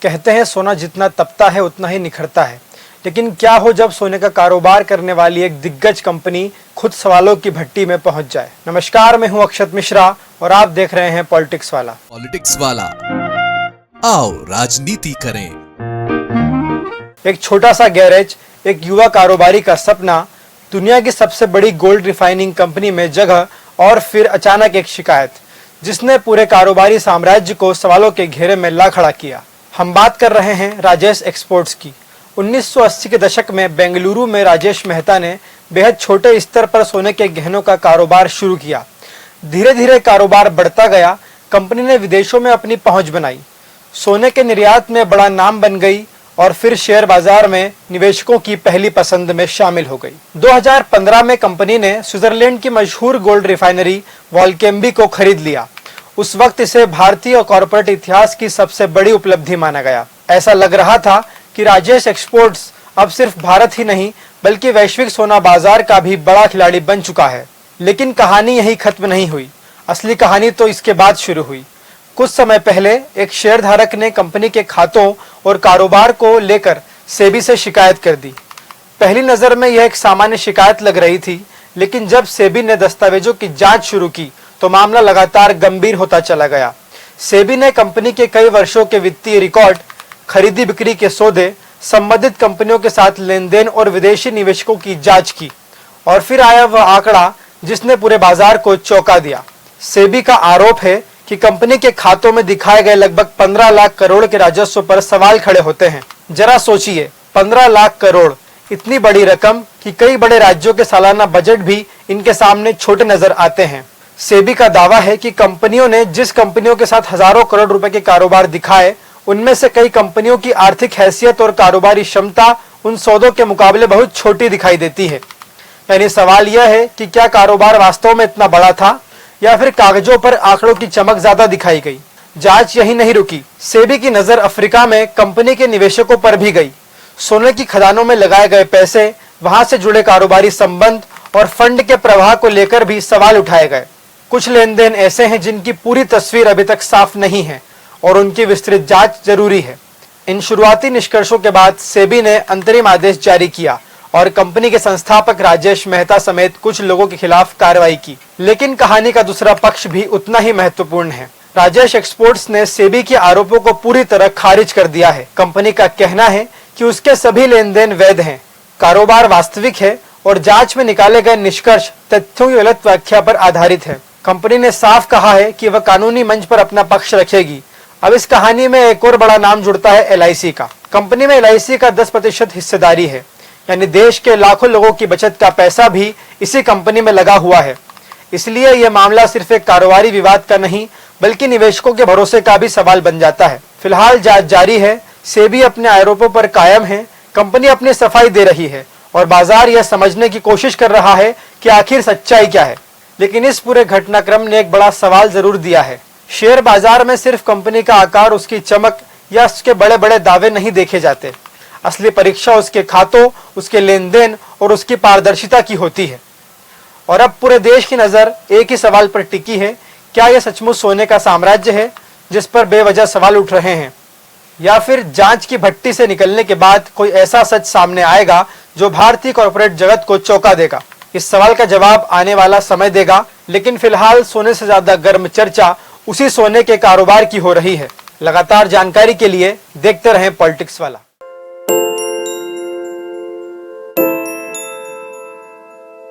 कहते हैं सोना जितना तपता है उतना ही निखरता है, लेकिन क्या हो जब सोने का कारोबार करने वाली एक दिग्गज कंपनी खुद सवालों की भट्टी में पहुंच जाए। नमस्कार, मैं हूं अक्षत मिश्रा और आप देख रहे हैं पॉलिटिक्स वाला। आओ राजनीति करें। एक छोटा सा गैरेज, एक युवा कारोबारी का सपना, दुनिया की सबसे बड़ी गोल्ड रिफाइनिंग कंपनी में जगह और फिर अचानक एक शिकायत जिसने पूरे कारोबारी साम्राज्य को सवालों के घेरे में ला खड़ा किया। हम बात कर रहे हैं राजेश एक्सपोर्ट्स की। 1980 के दशक में बेंगलुरु में राजेश मेहता ने बेहद छोटे स्तर पर सोने के गहनों का कारोबार शुरू किया। धीरे धीरे कारोबार बढ़ता गया। कंपनी ने विदेशों में अपनी पहुंच बनाई, सोने के निर्यात में बड़ा नाम बन गई और फिर शेयर बाजार में निवेशकों की पहली पसंद में शामिल हो गई। 2015 में कंपनी ने स्विट्जरलैंड की मशहूर गोल्ड रिफाइनरी वोल्केंबी को खरीद लिया। उस वक्त इसे भारतीय और कॉर्पोरेट इतिहास की सबसे बड़ी उपलब्धि माना गया। ऐसा लग रहा था कि राजेश एक्सपोर्ट्स अब सिर्फ भारत ही नहीं बल्कि वैश्विक सोना बाजार का भी बड़ा खिलाड़ी बन चुका है। लेकिन कहानी यही खत्म नहीं हुई। असली कहानी तो इसके बाद शुरू हुई। कुछ समय पहले एक शेयरधारक ने कंपनी के खातों और कारोबार को लेकर सेबी से शिकायत कर दी। पहली नजर में यह एक सामान्य शिकायत लग रही थी, लेकिन जब सेबी ने दस्तावेजों की जांच शुरू की तो मामला लगातार गंभीर होता चला गया। सेबी ने कंपनी के कई वर्षों के वित्तीय रिकॉर्ड, खरीदी बिक्री के सौदे, संबंधित कंपनियों के साथ लेन देन और विदेशी निवेशकों की जांच की और फिर आया वह आंकड़ा जिसने पूरे बाजार को चौंका दिया। सेबी का आरोप है कि कंपनी के खातों में दिखाए गए लगभग 15 लाख करोड़ के राजस्व पर सवाल खड़े होते हैं। जरा सोचिए, 15 लाख करोड़, इतनी बड़ी रकम कि कई बड़े राज्यों के सालाना बजट भी इनके सामने छोटे नजर आते हैं। सेबी का दावा है कि कंपनियों ने जिस कंपनियों के साथ हजारों करोड़ रुपए के कारोबार दिखाए, उनमें से कई कंपनियों की आर्थिक हैसियत और कारोबारी क्षमता उन सौदों के मुकाबले बहुत छोटी दिखाई देती है। यानी सवाल यह है कि क्या कारोबार वास्तव में इतना बड़ा था या फिर कागजों पर आंकड़ों की चमक ज्यादा दिखाई गई। जांच यही नहीं रुकी। सेबी की नजर अफ्रीका में कंपनी के निवेशकों पर भी गई। सोने की खदानों में लगाए गए पैसे, वहां से जुड़े कारोबारी संबंध और फंड के प्रवाह को लेकर भी सवाल उठाए गए। कुछ लेन देन ऐसे हैं जिनकी पूरी तस्वीर अभी तक साफ नहीं है और उनकी विस्तृत जांच जरूरी है। इन शुरुआती निष्कर्षों के बाद सेबी ने अंतरिम आदेश जारी किया और कंपनी के संस्थापक राजेश मेहता समेत कुछ लोगों के खिलाफ कार्रवाई की। लेकिन कहानी का दूसरा पक्ष भी उतना ही महत्वपूर्ण है। राजेश एक्सपोर्ट्स ने सेबी के आरोपों को पूरी तरह खारिज कर दिया है। कंपनी का कहना है कि उसके सभी लेन देन वैध हैं, कारोबार वास्तविक है और जांच में निकाले गए निष्कर्ष तथ्यों की गलत व्याख्या पर आधारित है। कंपनी ने साफ कहा है कि वह कानूनी मंच पर अपना पक्ष रखेगी। अब इस कहानी में एक और बड़ा नाम जुड़ता है LIC का। कंपनी में LIC का 10% हिस्सेदारी है, यानी देश के लाखों लोगों की बचत का पैसा भी इसी कंपनी में लगा हुआ है। इसलिए यह मामला सिर्फ एक कारोबारी विवाद का नहीं बल्कि निवेशकों के भरोसे का भी सवाल बन जाता है। फिलहाल जांच जारी है। सेबी अपने आरोपों पर कायम है, कंपनी अपनी सफाई दे रही है और बाजार यह समझने की कोशिश कर रहा है कि आखिर सच्चाई क्या है। लेकिन इस पूरे घटनाक्रम ने एक बड़ा सवाल जरूर दिया है। शेयर बाजार में सिर्फ कंपनी का आकार, उसकी चमक या उसके बड़े बड़े दावे नहीं देखे जाते। असली परीक्षा उसके खातों, उसके लेन देन और उसकी पारदर्शिता की होती है। और अब पूरे देश की नजर एक ही सवाल पर टिकी है, क्या यह सचमुच सोने का साम्राज्य है जिस पर बेवजह सवाल उठ रहे हैं, या फिर जांच की भट्टी से निकलने के बाद कोई ऐसा सच सामने आएगा जो भारतीय कॉर्पोरेट जगत को चौंका देगा। इस सवाल का जवाब आने वाला समय देगा। लेकिन फिलहाल सोने से ज्यादा गर्म चर्चा उसी सोने के कारोबार की हो रही है। लगातार जानकारी के लिए देखते रहें पॉलिटिक्स वाला।